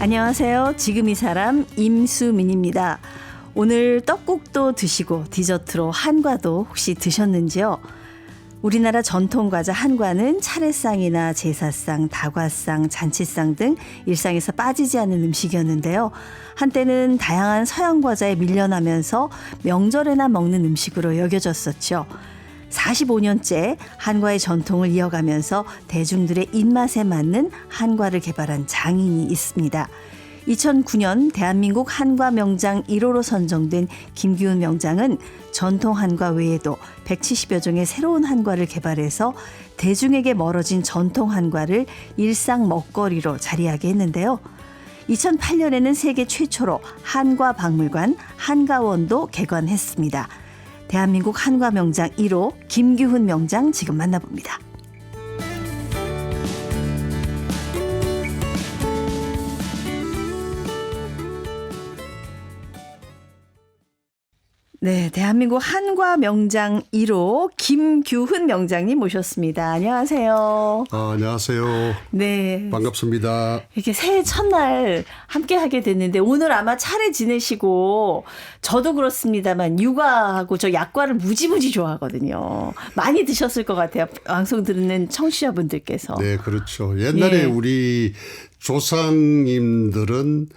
안녕하세요. 지금 이 사람 임수민입니다. 오늘 떡국도 드시고 디저트로 한과도 혹시 드셨는지요? 우리나라 전통 과자 한과는 차례상이나 제사상, 다과상, 잔치상 등 일상에서 빠지지 않는 음식이었는데요. 한때는 다양한 서양 과자에 밀려나면서 명절에나 먹는 음식으로 여겨졌었죠. 45년째 한과의 전통을 이어가면서 대중들의 입맛에 맞는 한과를 개발한 장인이 있습니다. 2009년 대한민국 한과 명장 1호로 선정된 김기훈 명장은 전통 한과 외에도 170여 종의 새로운 한과를 개발해서 대중에게 멀어진 전통 한과를 일상 먹거리로 자리하게 했는데요. 2008년에는 세계 최초로 한과 박물관 한과원도 개관했습니다. 대한민국 한과 명장 1호 김기훈 명장 지금 만나봅니다. 네, 대한민국 한과 명장 1호 김규훈 명장님 모셨습니다. 안녕하세요. 안녕하세요. 네, 반갑습니다. 이렇게 새해 첫날 함께 하게 됐는데 오늘 아마 차례 지내시고 저도 그렇습니다만 육아하고 저 약과를 무지무지 좋아하거든요. 많이 드셨을 것 같아요. 방송 듣는 청취자분들께서. 네, 그렇죠. 옛날에 우리 조상님들은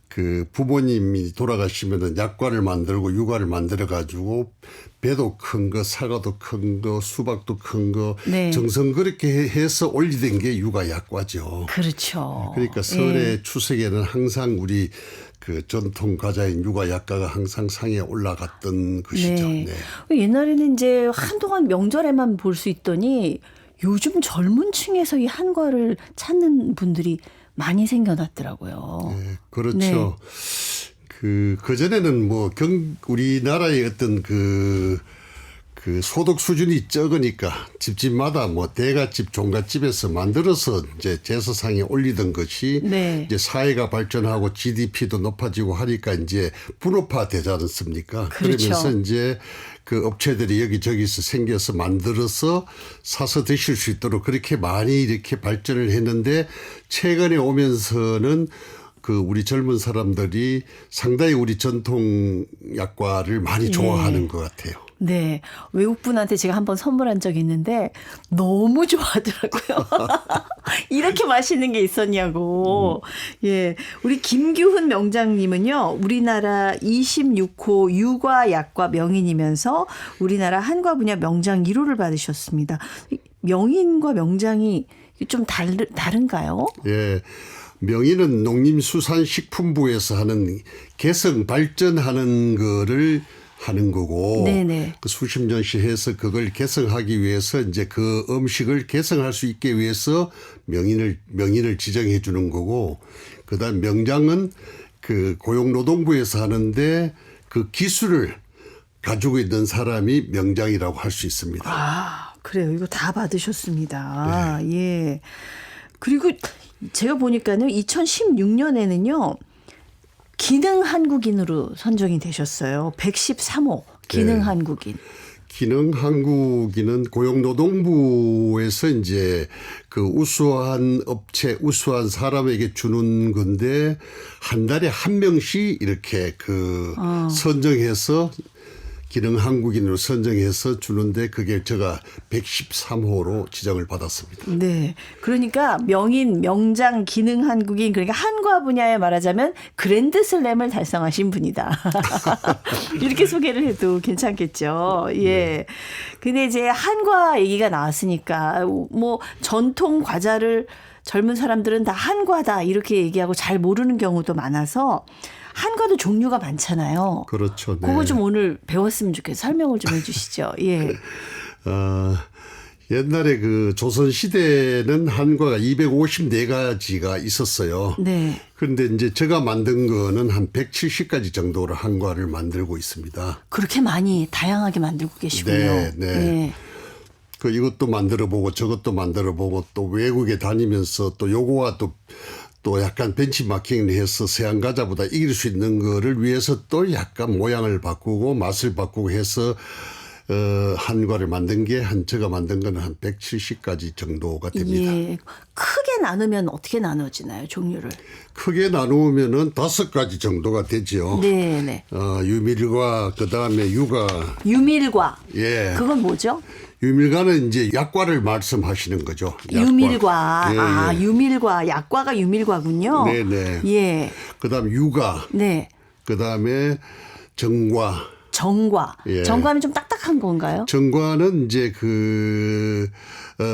그 부모님이 돌아가시면은 약과를 만들고 육아를 만들어 가지고 배도 큰 거, 사과도 큰 거, 수박도 큰 거 정성 그렇게 해서 올리던 게 육아 약과죠. 그렇죠. 그러니까 설의 추석에는 항상 우리 그 전통 과자인 육아 약과가 항상 상에 올라갔던 것이죠. 네. 옛날에는 이제 한동안 명절에만 볼 수 있더니 요즘 젊은 층에서 이 한과를 찾는 분들이 많이 생겨났더라고요. 네, 그렇죠. 그전에는 뭐 우리나라의 어떤 그 소득 수준이 적으니까 집집마다 뭐 대갓집, 종갓집에서 만들어서 이제 제사상에 올리던 것이 이제 사회가 발전하고 GDP도 높아지고 하니까 이제 분업화 되지 않습니까? 그렇죠. 그러면서 이제 그 업체들이 여기저기서 생겨서 만들어서 사서 드실 수 있도록 그렇게 많이 이렇게 발전을 했는데 최근에 오면서는 그 우리 젊은 사람들이 상당히 우리 전통 약과를 많이 좋아하는 것 같아요. 네. 외국분한테 제가 한번 선물한 적이 있는데 너무 좋아하더라고요. 이렇게 맛있는 게 있었냐고. 예. 우리 김규훈 명장님은요. 우리나라 26호 육아 약과 명인이면서 우리나라 한과 분야 명장 1호를 받으셨습니다. 명인과 명장이 좀 다른가요? 예. 명인은 농림수산식품부에서 하는 개성 발전하는 거를 하는 거고 그 수십 년씩 해서 그걸 개성하기 위해서 이제 그 음식을 개성할 수 있게 위해서 명인을 지정해 주는 거고 그다음 명장은 그 고용노동부에서 하는데 그 기술을 가지고 있는 사람이 명장이라고 할 수 있습니다. 아, 그래요. 이거 다 받으셨습니다. 네. 예. 그리고 제가 보니까는 2016년에는요. 기능 한국인으로 선정이 되셨어요. 113호 기능 한국인. 기능 한국인은 고용노동부에서 이제 그 우수한 업체, 우수한 사람에게 주는 건데 한 달에 한 명씩 이렇게 선정해서 기능 한국인으로 선정해서 주는데 그게 제가 113호로 지정을 받았습니다. 네. 그러니까 명인, 명장, 기능 한국인 그러니까 한과 분야에 말하자면 그랜드슬램을 달성하신 분이다. 이렇게 소개를 해도 괜찮겠죠. 예. 근데 이제 한과 얘기가 나왔으니까 뭐 전통 과자를 젊은 사람들은 다 한과다 이렇게 얘기하고 잘 모르는 경우도 많아서 한과도 종류가 많잖아요. 그렇죠. 네. 그거 좀 오늘 배웠으면 좋겠어요. 설명을 좀 해 주시죠. 예. 옛날에 그 조선시대는 한과가 254가지가 있었어요. 네. 그런데 이제 제가 만든 거는 한 170가지 정도로 한과를 만들고 있습니다. 그렇게 많이 다양하게 만들고 계시군요. 네. 네. 그 이것도 만들어 보고 저것도 만들어 보고 또 외국에 다니면서 또 요거와 또 약간 벤치마킹을 해서 서양 과자보다 이길 수 있는 거를 위해서 또 약간 모양을 바꾸고 맛을 바꾸고 해서 한과를 만든 게 제가 만든 거는 한 170가지 정도가 됩니다. 예. 크게 나누면 어떻게 나눠지나요, 종류를? 크게 나누면은 5가지 정도가 되죠. 네. 유밀과 그다음에 유가. 유밀과. 예. 그건 뭐죠? 유밀과는 이제 약과를 말씀하시는 거죠. 약과. 유밀과. 예. 유밀과. 약과가 유밀과군요. 네네. 예. 그다음 유가. 네. 그다음에 정과. 정과. 예. 정과는 좀 딱딱한 건가요? 정과는 이제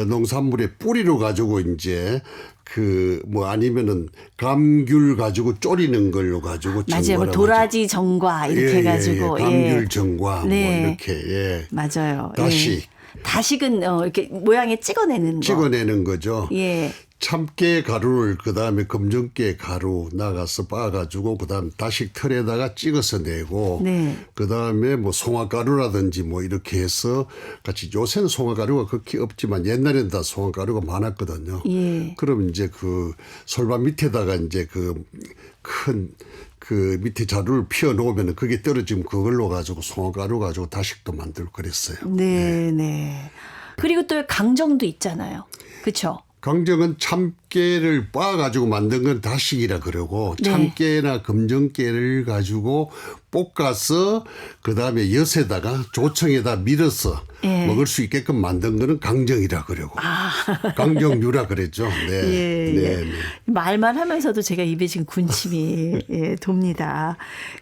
농산물의 뿌리로 가지고 이제 뭐 아니면은 감귤 가지고 졸이는 걸로 가지고 맞아요. 뭐 도라지 정과 이렇게 해가지고. 감귤 정과 네. 뭐 이렇게. 맞아요. 다시. 다식은 이렇게 모양에 찍어내는 거. 찍어내는 거죠. 예. 참깨 가루를 그다음에 검정깨 가루 나가서 빻아가지고 그다음 다식 틀에다가 찍어서 내고 네. 그다음에 뭐 송화가루라든지 뭐 이렇게 해서 같이 요새는 송화가루가 그렇게 없지만 옛날에는 다 송화가루가 많았거든요. 예. 그럼 이제 솔밭 밑에다가 이제 큰 밑에 자루를 피워 놓으면 그게 떨어지면 그걸로 가지고 송화가루 가지고 다식도 만들고 그랬어요. 네. 그리고 또 강정도 있잖아요. 그렇죠? 강정은 참깨를 빻아가지고 만든 건 다식이라 그러고 네. 참깨나 검정깨를 가지고 볶아서 그다음에 엿에다가 조청에다 밀어서 예. 먹을 수 있게끔 만든 거는 강정이라 그러고 강정류라 그랬죠. 네. 예. 말만 하면서도 제가 입에 지금 군침이 돕니다.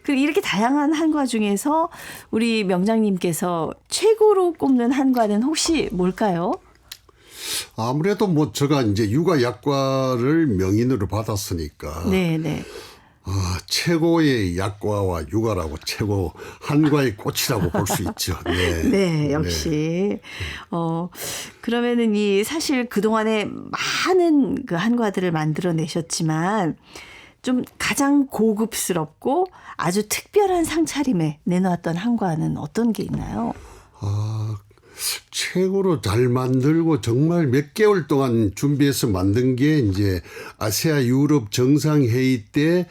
이렇게 다양한 한과 중에서 우리 명장님께서 최고로 꼽는 한과는 혹시 뭘까요? 아무래도 뭐 제가 이제 육아 약과를 명인으로 받았으니까 네. 최고의 약과와 육아라고 최고 한과의 꽃이라고 볼 수 있죠. 네. 네, 역시. 그러면은 사실 그동안에 많은 한과들을 만들어내셨지만 좀 가장 고급스럽고 아주 특별한 상차림에 내놓았던 한과는 어떤 게 있나요? 최고로 잘 만들고 정말 몇 개월 동안 준비해서 만든 게 이제 아시아 유럽 정상회의 때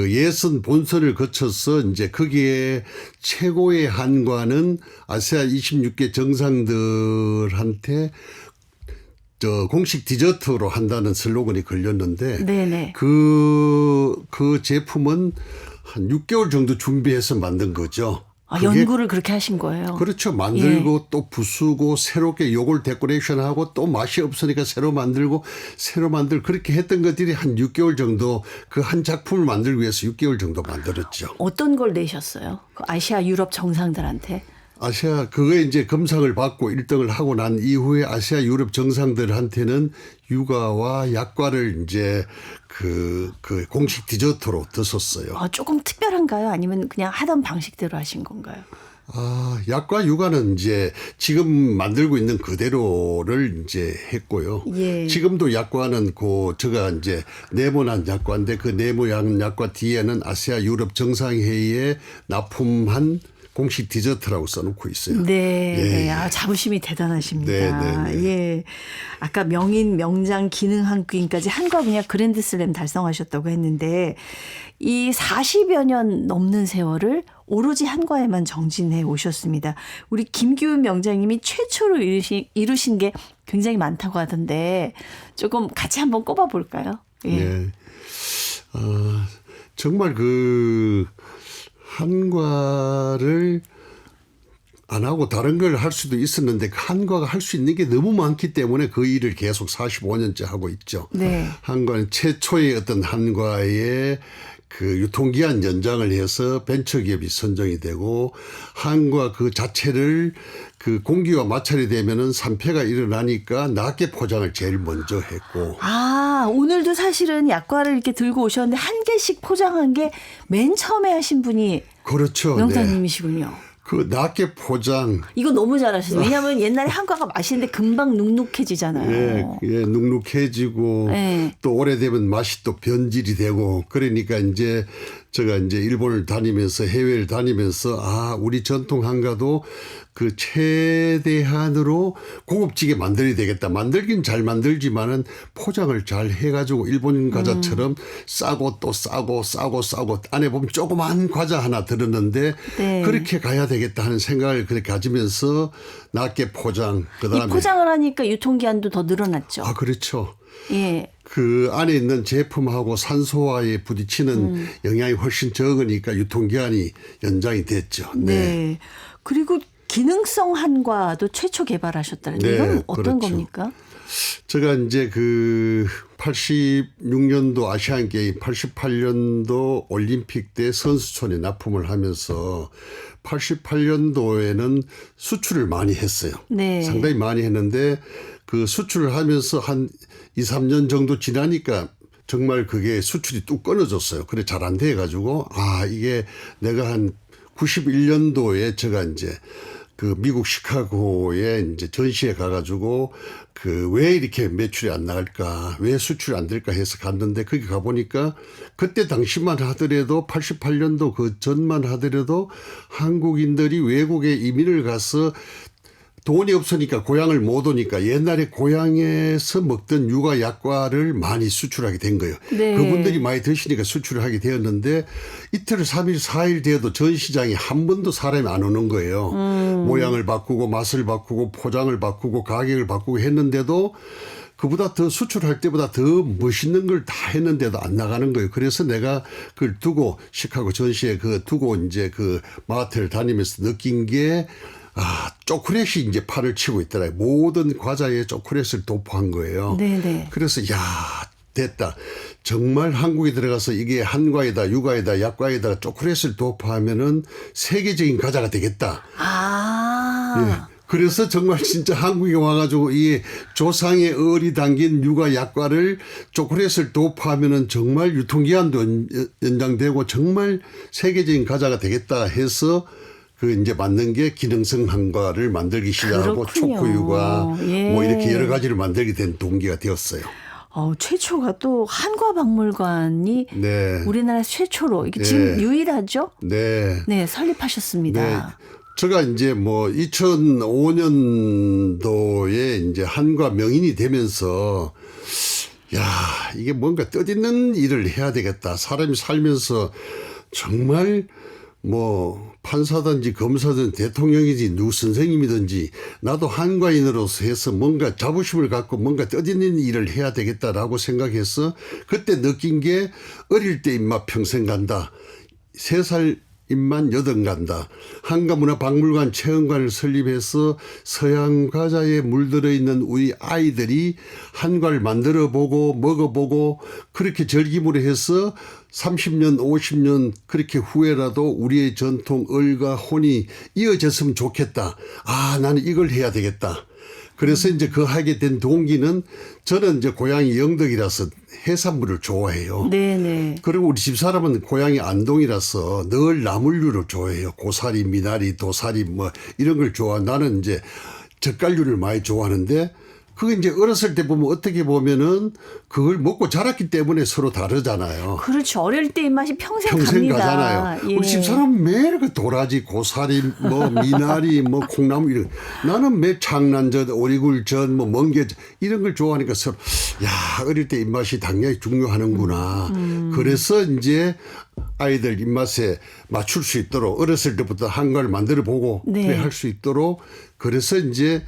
예선 본선을 거쳐서 이제 거기에 최고의 한과는 아시아 26개 정상들한테 공식 디저트로 한다는 슬로건이 걸렸는데 네네. 그 제품은 한 6개월 정도 준비해서 만든 거죠. 연구를 그렇게 하신 거예요? 그렇죠. 만들고 또 부수고 새롭게 요걸 데코레이션하고 또 맛이 없으니까 새로 만들고 그렇게 했던 것들이 한 6개월 정도 한 작품을 만들기 위해서 6개월 정도 만들었죠. 어떤 걸 내셨어요? 아시아 유럽 정상들한테? 그거에 이제 검상을 받고 1등을 하고 난 이후에 아시아 유럽 정상들한테는 육아와 약과를 이제 공식 디저트로 드셨어요. 조금 특별한가요? 아니면 그냥 하던 방식대로 하신 건가요? 약과 육아는 이제 지금 만들고 있는 그대로를 이제 했고요. 예. 지금도 약과는 제가 이제 네모난 약과인데 그 네모난 약과 뒤에는 아시아 유럽 정상회의에 납품한 공식 디저트라고 써놓고 있어요. 네. 자부심이 대단하십니다. 네. 예. 아까 명인, 명장, 기능 한 끼까지 한과 분야 그랜드슬램 달성하셨다고 했는데 이 40여 년 넘는 세월을 오로지 한과에만 정진해 오셨습니다. 우리 김규은 명장님이 최초로 이루신 게 굉장히 많다고 하던데 조금 같이 한번 꼽아 볼까요? 예. 네. 정말 한과를 안 하고 다른 걸 할 수도 있었는데 한과가 할 수 있는 게 너무 많기 때문에 그 일을 계속 45년째 하고 있죠. 네. 한과는 최초의 어떤 한과의 유통기한 연장을 해서 벤처기업이 선정이 되고 한과 그 자체를 공기와 마찰이 되면은 산패가 일어나니까 낮게 포장을 제일 먼저 했고. 오늘도 사실은 약과를 이렇게 들고 오셨는데 한 개씩 포장한 게 맨 처음에 하신 분이 그렇죠. 명장님이시군요. 낮게 포장. 이거 너무 잘하시죠. 왜냐하면 옛날에 한과가 맛있는데 금방 눅눅해지잖아요. 눅눅해지고 또 오래되면 맛이 또 변질이 되고 그러니까 제가 일본을 다니면서 해외를 다니면서 우리 전통 한과도 그 최대한으로 고급지게 만들어야 되겠다. 만들긴 잘 만들지만은 포장을 잘 해가지고 일본 과자처럼 싸고 또 싸고 안에 보면 조그만 과자 하나 들었는데 네. 그렇게 가야 되겠다 하는 생각을 그렇게 가지면서 낮게 포장 그다음에 이 포장을 하니까 유통기한도 더 늘어났죠. 아 그렇죠. 예. 그 안에 있는 제품하고 산소와의 부딪히는 영향이 훨씬 적으니까 유통기한이 연장이 됐죠. 네. 그리고 기능성 한과도 최초 개발하셨다는데 네, 이건 어떤 그렇죠. 겁니까? 제가 이제 그 86년도 아시안 게임, 88년도 올림픽 때 선수촌에 납품을 하면서 88년도에는 수출을 많이 했어요. 네. 상당히 많이 했는데 그 수출을 하면서 한 2, 3년 정도 지나니까 정말 그게 수출이 뚝 끊어졌어요. 그래 잘 안 돼 가지고 이게 내가 한 91년도에 제가 이제 그 미국 시카고에 이제 전시회 가가지고 그 왜 이렇게 매출이 안 나갈까, 왜 수출이 안 될까 해서 갔는데 거기 가보니까 그때 당시만 하더라도 88년도 그 전만 하더라도 한국인들이 외국에 이민을 가서 돈이 없으니까 고향을 못 오니까 옛날에 고향에서 먹던 육아 약과를 많이 수출하게 된 거예요. 네. 그분들이 많이 드시니까 수출을 하게 되었는데 이틀, 3일, 4일 돼도 전시장에 한 번도 사람이 안 오는 거예요. 모양을 바꾸고 맛을 바꾸고 포장을 바꾸고 가격을 바꾸고 했는데도 그보다 더 수출할 때보다 더 멋있는 걸 다 했는데도 안 나가는 거예요. 그래서 내가 그걸 두고 시카고 전시회 그 두고 이제 그 마트를 다니면서 느낀 게 초콜릿이 이제 팔을 치고 있더라. 모든 과자에 초콜릿을 도포한 거예요. 네네. 그래서 됐다. 정말 한국에 들어가서 이게 한과에다 육아에다 약과에다 초콜릿을 도포하면은 세계적인 과자가 되겠다. 예. 그래서 정말 진짜 한국에 와가지고 이 조상의 얼이 담긴 육아 약과를 초콜릿을 도포하면은 정말 유통기한도 연장되고 정말 세계적인 과자가 되겠다 해서 그 이제 만든 게 기능성 한과를 만들기 시작하고 초코유가 예. 뭐 이렇게 여러 가지를 만들게 된 동기가 되었어요. 최초가 또 한과박물관이 네. 우리나라 최초로 이게 네. 지금 유일하죠? 네. 네, 설립하셨습니다. 네. 제가 이제 뭐 2005년도에 이제 한과 명인이 되면서 이게 뭔가 뜻있는 일을 해야 되겠다. 사람이 살면서 정말 뭐 판사든지 검사든 대통령이든지 누구 선생님이든지 나도 한과인으로서 해서 뭔가 자부심을 갖고 뭔가 뜻있는 일을 해야 되겠다라고 생각해서 그때 느낀 게 어릴 때 입맛 평생 간다. 3살 입만 여든 간다. 한과문화박물관 체험관을 설립해서 서양 과자에 물들어 있는 우리 아이들이 한과를 만들어 보고 먹어보고 그렇게 절기물에 해서 30년 50년 그렇게 후에라도 우리의 전통 얼과 혼이 이어졌으면 좋겠다. 나는 이걸 해야 되겠다. 그래서 이제 그 하게 된 동기는 저는 이제 고향이 영덕이라서 해산물을 좋아해요. 네네. 그리고 우리 집사람은 고향이 안동이라서 늘 나물류를 좋아해요. 고사리, 미나리, 도사리 뭐 이런 걸 나는 이제 젓갈류를 많이 좋아하는데 그게 이제 어렸을 때 보면 어떻게 보면은 그걸 먹고 자랐기 때문에 서로 다르잖아요. 그렇죠. 어릴 때 입맛이 평생 갑니다. 가잖아요. 예. 우리 집사람은 매일 그 도라지, 고사리, 뭐 미나리, 뭐 콩나물 이런. 나는 매 창란젓, 오리굴젓, 뭐 멍게 이런 걸 좋아하니까 서로 어릴 때 입맛이 당연히 중요하는구나. 그래서 이제 아이들 입맛에 맞출 수 있도록 어렸을 때부터 한과를 만들어 보고 네. 할 수 있도록 그래서 이제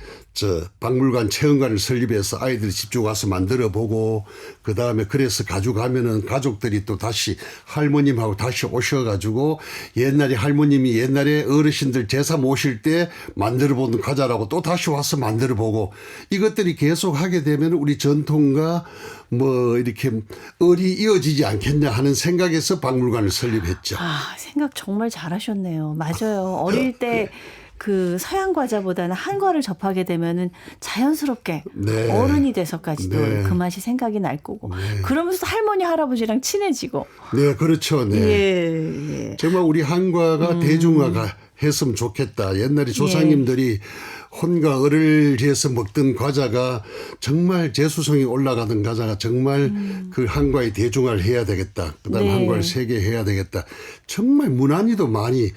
박물관 체험관을 설립해서 아이들이 직접 와서 만들어 보고 그다음에 그래서 가져가면은 가족들이 또 다시 할머님하고 다시 오셔가지고 옛날에 할머님이 옛날에 어르신들 제사 모실 때 만들어 보는 과자라고 또 다시 와서 만들어 보고 이것들이 계속 하게 되면 우리 전통과 뭐 이렇게 얼이 이어지지 않겠냐 하는 생각에서 박물관을 설립했죠. 생각 정말 잘하셨네요. 맞아요. 어릴 때 그 서양 과자보다는 한과를 접하게 되면은 자연스럽게 네. 어른이 돼서까지도 네. 그 맛이 생각이 날 거고 네. 그러면서 할머니 할아버지랑 친해지고 네, 그렇죠. 네. 예. 정말 우리 한과가 대중화가 했으면 좋겠다. 옛날에 조상님들이 혼과 얼을 해서 먹던 과자가 정말 재수성이 올라가던 과자가 정말 그 한과의 대중화를 해야 되겠다. 그다음에 네. 한과를 세계해야 되겠다. 정말 문안이도 많이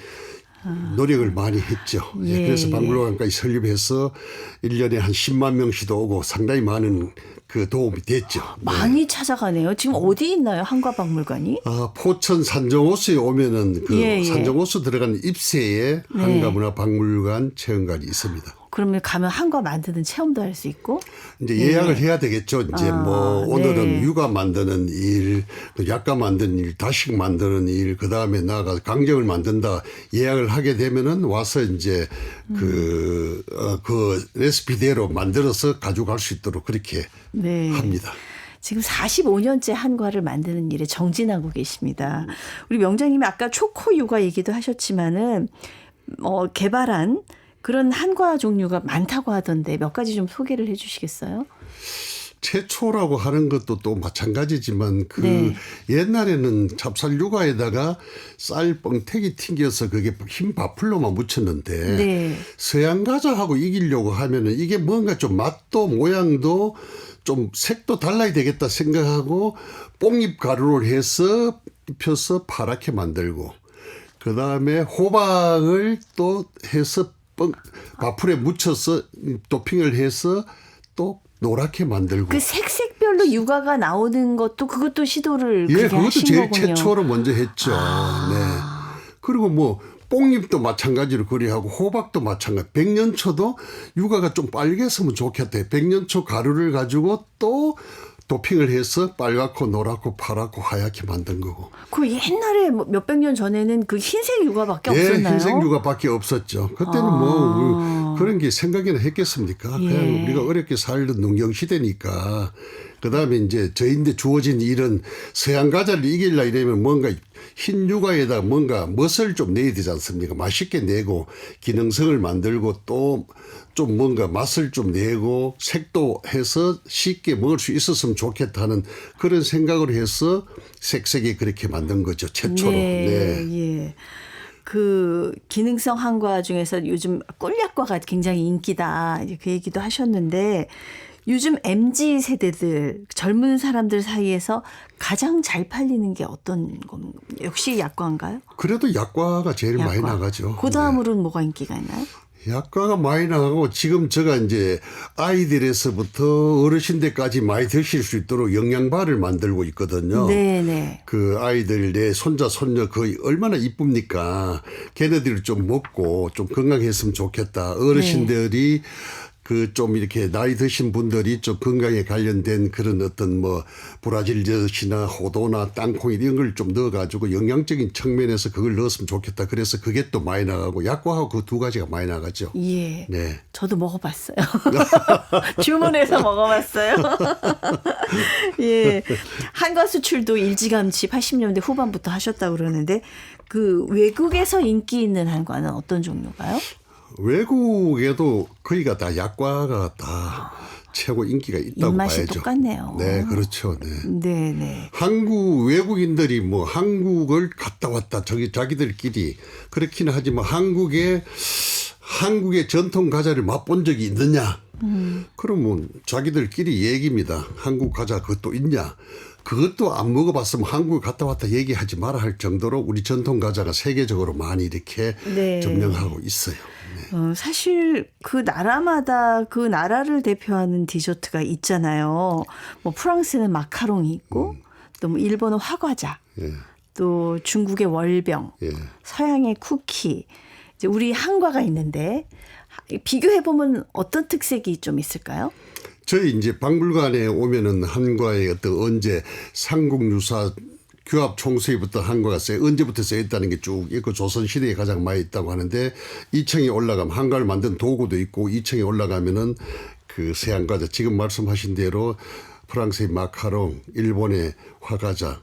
노력을 많이 했죠. 예. 그래서 박물관까지 설립해서 1년에 한 10만 명씩도 오고 상당히 많은 그 도움이 됐죠. 많이 찾아가네요. 지금 어디 있나요? 한과박물관이? 포천 산정호수에 오면은 그 예. 산정호수 들어가는 입새에 한과문화박물관 체험관이 있습니다. 그러면 가면 한과 만드는 체험도 할 수 있고? 이제 예약을 해야 되겠죠. 이제 뭐 오늘은 유가 만드는 일, 약과 만드는 일, 다식 만드는 일, 그 다음에 나아가 강정을 만든다 예약을 하게 되면은 와서 이제 그 레시피대로 만들어서 가져갈 수 있도록 그렇게 합니다. 지금 45년째 한과를 만드는 일에 정진하고 계십니다. 우리 명장님이 아까 초코 유가 얘기도 하셨지만은 개발한 그런 한과 종류가 많다고 하던데 몇 가지 좀 소개를 해 주시겠어요? 최초라고 하는 것도 또 마찬가지지만 옛날에는 찹쌀 유가에다가 쌀 뻥태기 튕겨서 그게 흰 밥풀로만 묻혔는데 서양 과자하고 이기려고 하면은 이게 뭔가 좀 맛도 모양도 좀 색도 달라야 되겠다 생각하고 뽕잎 가루를 해서 입혀서 파랗게 만들고 그 다음에 호박을 또 해서 밥풀에 묻혀서 토핑을 해서 또 노랗게 만들고. 그 색별로 유가가 나오는 것도 그것도 시도를 그렇게 그것도 하신 제일 거군요. 최초로 먼저 했죠. 그리고 뭐 뽕잎도 마찬가지로 그리하고 호박도 마찬가지. 백년초도 유가가 좀 빨개서면 좋겠대. 백년초 가루를 가지고 또 도핑을 해서 빨갛고 노랗고 파랗고 하얗게 만든 거고. 그 옛날에 몇백 년 전에는 그 흰색 유가밖에 없었나요? 흰색 유가밖에 없었죠. 그때는 뭐 그런 게 생각이나 했겠습니까? 그냥 우리가 어렵게 살던 농경 시대니까. 그다음에 이제 저희인데 주어진 일은 서양 과자를 이기려 이러면 뭔가 흰 유가에다 뭔가 멋을 좀 내야 되지 않습니까? 맛있게 내고 기능성을 만들고 또 좀 뭔가 맛을 좀 내고 색도 해서 쉽게 먹을 수 있었으면 좋겠다는 그런 생각을 해서 색색이 그렇게 만든 거죠. 최초로. 그 기능성 한과 중에서 요즘 꿀약과가 굉장히 인기다. 그 얘기도 하셨는데 요즘 MZ 세대들 젊은 사람들 사이에서 가장 잘 팔리는 게 어떤 겁니까? 역시 약과인가요? 그래도 약과가 제일 많이 나가죠. 그 다음으로는 뭐가 인기가 있나요? 약과가 많이 나가고 지금 제가 이제 아이들에서부터 어르신들까지 많이 드실 수 있도록 영양바를 만들고 있거든요. 그 아이들 내 손자 손녀 거의 얼마나 이쁩니까? 걔네들이 좀 먹고 좀 건강했으면 좋겠다. 어르신들이 그 좀 이렇게 나이 드신 분들이 좀 건강에 관련된 그런 어떤 뭐 브라질 젖이나 호도나 땅콩 이런 걸 좀 넣어가지고 영양적인 측면에서 그걸 넣었으면 좋겠다. 그래서 그게 또 많이 나가고 약과하고 그 두 가지가 많이 나가죠. 저도 먹어봤어요. 주문해서 먹어봤어요. 한과 수출도 일찌감치 80년대 후반부터 하셨다고 그러는데 그 외국에서 인기 있는 한과는 어떤 종류가요? 외국에도 거의가 다 약과가 다 최고 인기가 있다고 입맛이 봐야죠. 똑같네요. 네, 그렇죠. 한국 외국인들이 뭐 한국을 갔다 왔다 자기들끼리 그렇기는 하지만 한국의 전통 과자를 맛본 적이 있느냐? 그러면 자기들끼리 얘기입니다. 한국 과자 그것도 있냐? 그것도 안 먹어봤으면 한국에 갔다 왔다 얘기하지 마라 할 정도로 우리 전통 과자가 세계적으로 많이 이렇게 점령하고 있어요. 사실 그 나라마다 그 나라를 대표하는 디저트가 있잖아요. 뭐 프랑스는 마카롱이 있고 또 뭐 일본은 화과자, 또 중국의 월병, 서양의 쿠키, 이제 우리 한과가 있는데 비교해 보면 어떤 특색이 좀 있을까요? 저희 이제 박물관에 오면은 한과의 어떤 언제 삼국유사 규합 총수부터 한과가 언제부터 쓰였다는 게 쭉 있고 조선시대에 가장 많이 있다고 하는데 2층에 올라가면 한과를 만든 도구도 있고 2층에 올라가면은 그 서양과자 지금 말씀하신 대로 프랑스의 마카롱, 일본의 화과자,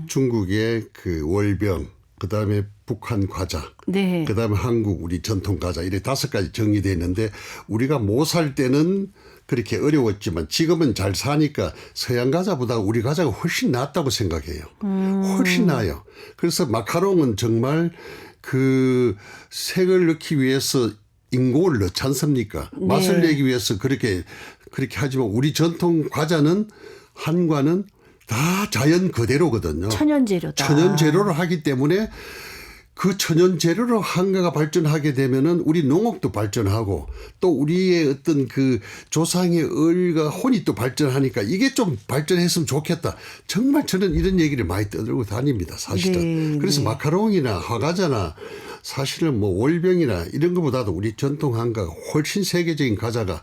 중국의 그 월병, 그다음에 북한 과자, 그다음에 한국 우리 전통 과자 이렇게 5가지 정리되어 있는데 우리가 못 살 때는 그렇게 어려웠지만 지금은 잘 사니까 서양 과자보다 우리 과자가 훨씬 낫다고 생각해요. 훨씬 나아요. 그래서 마카롱은 정말 그 색을 넣기 위해서 인공을 넣지 않습니까? 맛을 내기 위해서 그렇게 하지만 우리 전통 과자는 한과는 다 자연 그대로거든요. 천연 재료다. 천연 재료로 하기 때문에 그 천연 재료로 한가가 발전하게 되면은 우리 농업도 발전하고 또 우리의 어떤 그 조상의 을과 혼이 또 발전하니까 이게 좀 발전했으면 좋겠다. 정말 저는 이런 얘기를 많이 떠들고 다닙니다. 사실은. 네, 그래서 네. 마카롱이나 화과자나 사실은 뭐 월병이나 이런 것보다도 우리 전통 한가가 훨씬 세계적인 과자가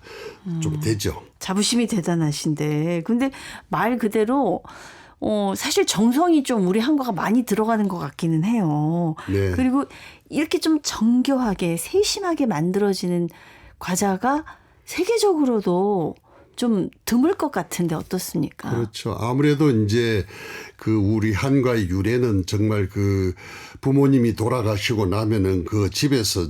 좀 되죠. 자부심이 대단하신데. 근데 말 그대로 사실 정성이 좀 우리 한과가 많이 들어가는 것 같기는 해요. 네. 그리고 이렇게 좀 정교하게 세심하게 만들어지는 과자가 세계적으로도 좀 드물 것 같은데 어떻습니까? 그렇죠. 아무래도 이제 그 우리 한과의 유래는 정말 그 부모님이 돌아가시고 나면은 그 집에서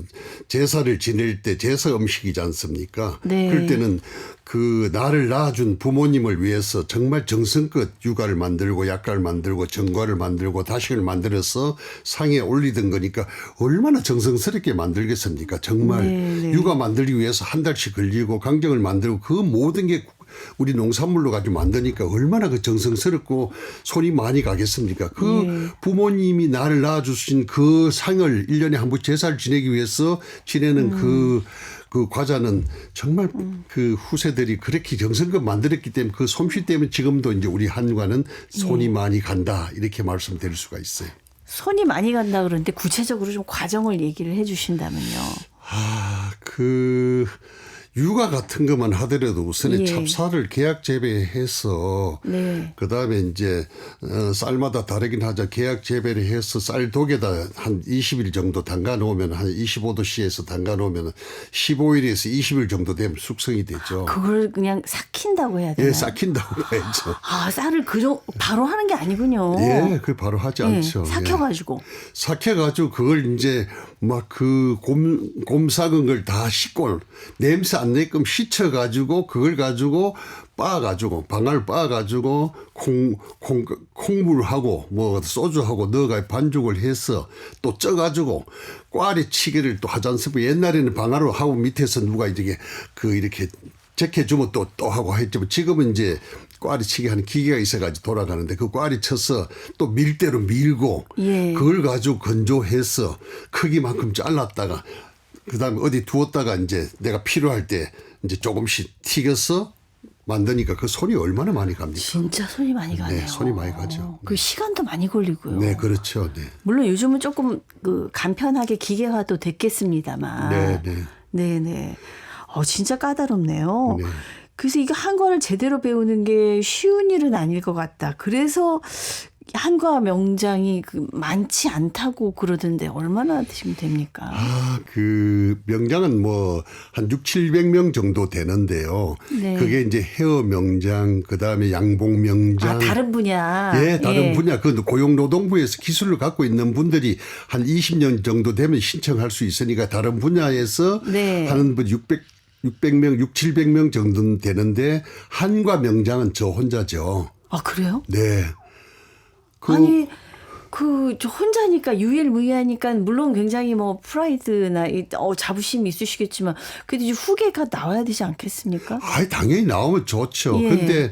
제사를 지낼 때 제사 음식이지 않습니까? 네. 그럴 때는 그 나를 낳아준 부모님을 위해서 정말 정성껏 육아를 만들고 약과를 만들고 전과를 만들고 다식을 만들어서 상에 올리던 거니까 얼마나 정성스럽게 만들겠습니까? 정말 네, 네. 육아 만들기 위해서 한 달씩 걸리고 강정을 만들고 그 모든 게 우리 농산물로 가지고 만드니까 얼마나 그 정성스럽고 손이 많이 가겠습니까? 그 부모님이 나를 낳아주신 그 상을 1년에 한 번 제사를 지내기 위해서 지내는 그 과자는 정말 그 후세들이 그렇게 정성껏 만들었기 때문에 그 솜씨 때문에 지금도 이제 우리 한과는 손이 많이 간다 이렇게 말씀드릴 수가 있어요. 손이 많이 간다 그러는데 구체적으로 좀 과정을 얘기를 해 주신다면요. 육아 같은 것만 하더라도 우선에 예. 찹쌀을 계약 재배해서 네. 그다음에 이제 쌀마다 다르긴 하죠. 계약 재배를 해서 쌀 독에다 한 20일 정도 담가 놓으면 한 25도씨에서 담가 놓으면 15일에서 20일 정도 되면 숙성이 되죠. 그걸 그냥 삭힌다고 해야 되나요? 예, 삭힌다고 해야죠. 쌀을 바로 하는 게 아니군요. 예, 그걸 바로 하지 않죠. 삭혀가지고. 삭혀가지고 그걸 이제 막 그 곰 삭은 걸 다 씻고 냄새 안 내끔 씻어가지고 그걸 가지고 빻아가지고 방아를 빻아가지고 콩물하고 뭐 소주하고 넣어가 반죽을 해서 또 쪄가지고 꽈리치기를 또 하지 않습니까? 옛날에는 방아로 하고 밑에서 누가 이렇게 이렇게 제껴주면 또 하고 했지만 지금은 이제 꽈리치기 하는 기계가 있어가지고 돌아가는데 그 꽈리 쳐서 또 밀대로 밀고 예. 그걸 가지고 건조해서 크기만큼 잘랐다가 그다음에 어디 두었다가 이제 내가 필요할 때 이제 조금씩 튀겨서 만드니까 그 손이 얼마나 많이 갑니까? 진짜 손이 많이 가네요. 네, 손이 많이 가죠. 그 시간도 많이 걸리고요. 네, 그렇죠. 네. 물론 요즘은 조금 그 간편하게 기계화도 됐겠습니다만. 네, 네. 네네. 진짜 까다롭네요. 네. 그래서 이거 한과를 제대로 배우는 게 쉬운 일은 아닐 것 같다. 그래서 한과 명장이 많지 않다고 그러던데 얼마나 지금 됩니까? 그 명장은 뭐 한 6,700명 정도 되는데요. 네. 그게 이제 헤어 명장, 그다음에 양복 명장. 다른 분야. 예, 다른 분야. 그 고용노동부에서 기술을 갖고 있는 분들이 한 20년 정도 되면 신청할 수 있으니까 다른 분야에서 네. 하는 분 600명, 700명 정도 되는데 한과 명장은 저 혼자죠. 그래요? 네. 아니, 저 혼자니까 유일무이하니까 물론 굉장히 뭐 프라이드나 자부심이 있으시겠지만 그래도 이제 후계가 나와야 되지 않겠습니까? 당연히 나오면 좋죠. 예. 근데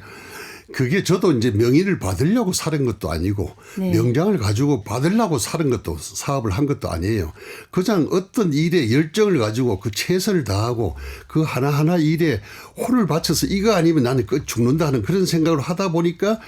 그게 저도 이제 명의를 받으려고 사는 것도 아니고 네. 명장을 가지고 받으려고 사는 것도 사업을 한 것도 아니에요. 그냥 어떤 일에 열정을 가지고 그 최선을 다하고 그 하나하나 일에 혼을 바쳐서 이거 아니면 나는 죽는다는 그런 생각을 하다 보니까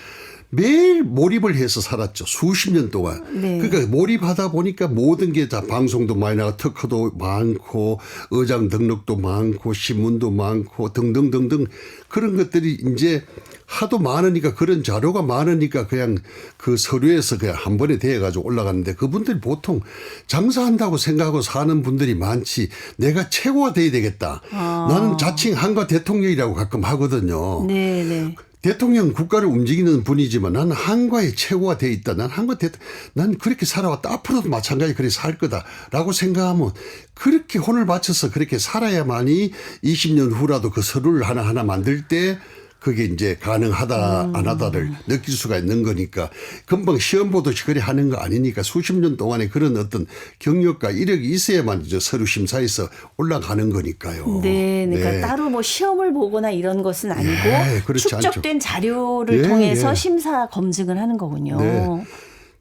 매일 몰입을 해서 살았죠. 수십 년 동안. 네. 그러니까 몰입하다 보니까 모든 게 다 방송도 많이 나고 특허도 많고 의장 등록도 많고 신문도 많고 등등등등 그런 것들이 이제 하도 많으니까 그런 자료가 많으니까 그냥 그 서류에서 그냥 한 번에 대해가지고 올라가는데 그분들이 보통 장사한다고 생각하고 사는 분들이 많지 내가 최고가 돼야 되겠다. 나는 자칭 한과 대통령이라고 가끔 하거든요. 네네. 대통령 국가를 움직이는 분이지만 나는 한과의 최고가 돼 있다. 난 그렇게 살아왔다. 앞으로도 마찬가지 그렇게 살 거다라고 생각하면 그렇게 혼을 바쳐서 그렇게 살아야만이 20년 후라도 그 서류를 하나하나 만들 때 그게 이제 가능하다 안 하다를 느낄 수가 있는 거니까 금방 시험 보듯이 그래 하는 거 아니니까 수십 년 동안에 그런 어떤 경력과 이력이 있어야만 이제 서류 심사에서 올라가는 거니까요. 네, 그러니까 따로 뭐 시험을 보거나 이런 것은 아니고 예, 그렇지 축적된 않죠. 자료를 예, 통해서 예. 심사 검증을 하는 거군요. 네.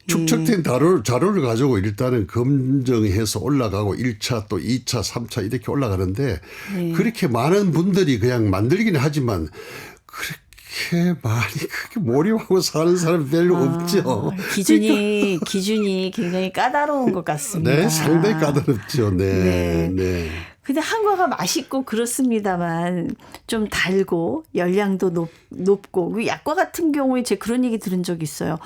축적된 자료를 가지고 일단은 검증해서 올라가고 1차 또 2차 3차 이렇게 올라가는데 그렇게 많은 분들이 그냥 만들기는 하지만 그렇게 많이 그렇게 몰입하고 사는 사람 별로 없죠. 기준이 굉장히 까다로운 것 같습니다. 네, 상당히 까다롭죠. 네. 네. 근데 한과가 맛있고 그렇습니다만 좀 달고 열량도 높고 그 약과 같은 경우에 제가 그런 얘기 들은 적이 있어요.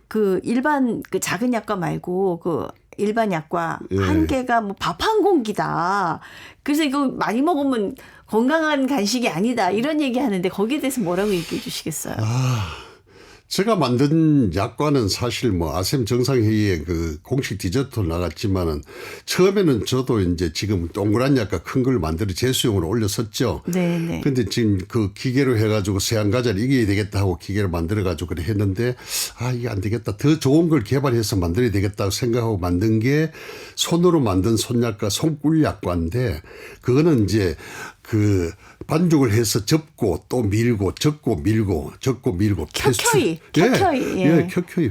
그 일반 그 작은 약과 말고 그 일반 약과 한 개가 뭐 밥 한 공기다. 그래서 이거 많이 먹으면 건강한 간식이 아니다. 이런 얘기 하는데 거기에 대해서 뭐라고 얘기해 주시겠어요? 제가 만든 약과는 사실 뭐 아셈 정상회의에 그 공식 디저트로 나갔지만은 처음에는 저도 이제 지금 동그란 약과 큰 걸 만들어 제수용으로 올렸었죠. 네네. 근데 지금 그 기계로 해가지고 세안과자를 이겨야 되겠다 하고 기계를 만들어가지고 그래 했는데 이게 안 되겠다. 더 좋은 걸 개발해서 만들어야 되겠다고 생각하고 만든 게 손으로 만든 손약과 손꿀약과인데 그거는 이제 그 반죽을 해서 접고 또 밀고 접고 밀고 접고 밀고 켜켜이. 켜켜이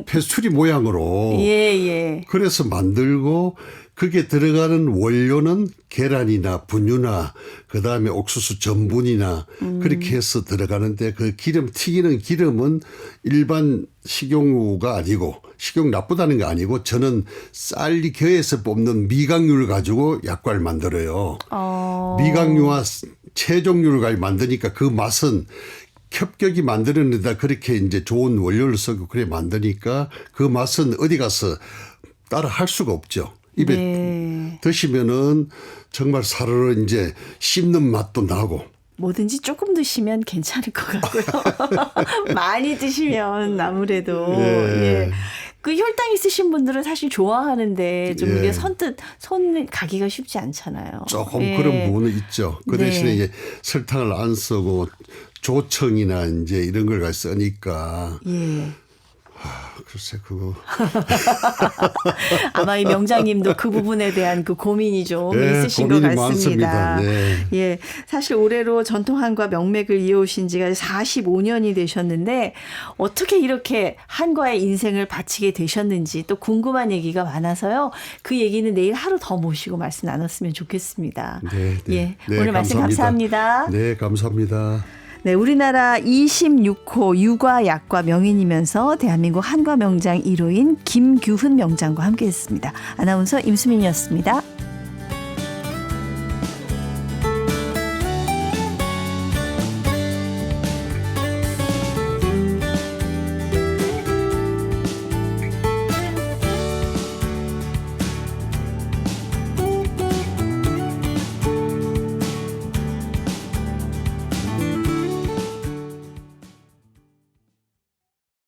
페스츄리 모양으로 그래서 만들고 그게 들어가는 원료는 계란이나 분유나 그다음에 옥수수 전분이나 그렇게 해서 들어가는데 그 기름 튀기는 기름은 일반 식용유가 아니고 식용 나쁘다는 게 아니고 저는 쌀이 겨에서 뽑는 미각유를 가지고 약과를 만들어요. 미각유와 채종유를 가지고 만드니까 그 맛은 협격이 만들어낸다 그렇게 이제 좋은 원료를 쓰고 그래 만드니까 그 맛은 어디 가서 따라 할 수가 없죠. 입에 드시면은 정말 사르르 이제 씹는 맛도 나고. 뭐든지 조금 드시면 괜찮을 것 같고요. 많이 드시면 아무래도 그 혈당 있으신 분들은 사실 좋아하는데 좀 이게 선뜻 손 가기가 쉽지 않잖아요. 조금 그런 부분은 있죠. 그 대신에 이제 설탕을 안 쓰고 조청이나 이제 이런 걸 같이 쓰니까. 글쎄 그거 아마 이 명장님도 그 부분에 대한 그 고민이 좀 있으신 것 같습니다. 네. 사실 올해로 전통 한과 명맥을 이어오신 지가 45년이 되셨는데 어떻게 이렇게 한과의 인생을 바치게 되셨는지 또 궁금한 얘기가 많아서요. 그 얘기는 내일 하루 더 모시고 말씀 나눴으면 좋겠습니다. 오늘 말씀 감사합니다. 네, 감사합니다. 네, 우리나라 26호 육아약과 명인이면서 대한민국 한과 명장 1호인 김규훈 명장과 함께했습니다. 아나운서 임수민이었습니다.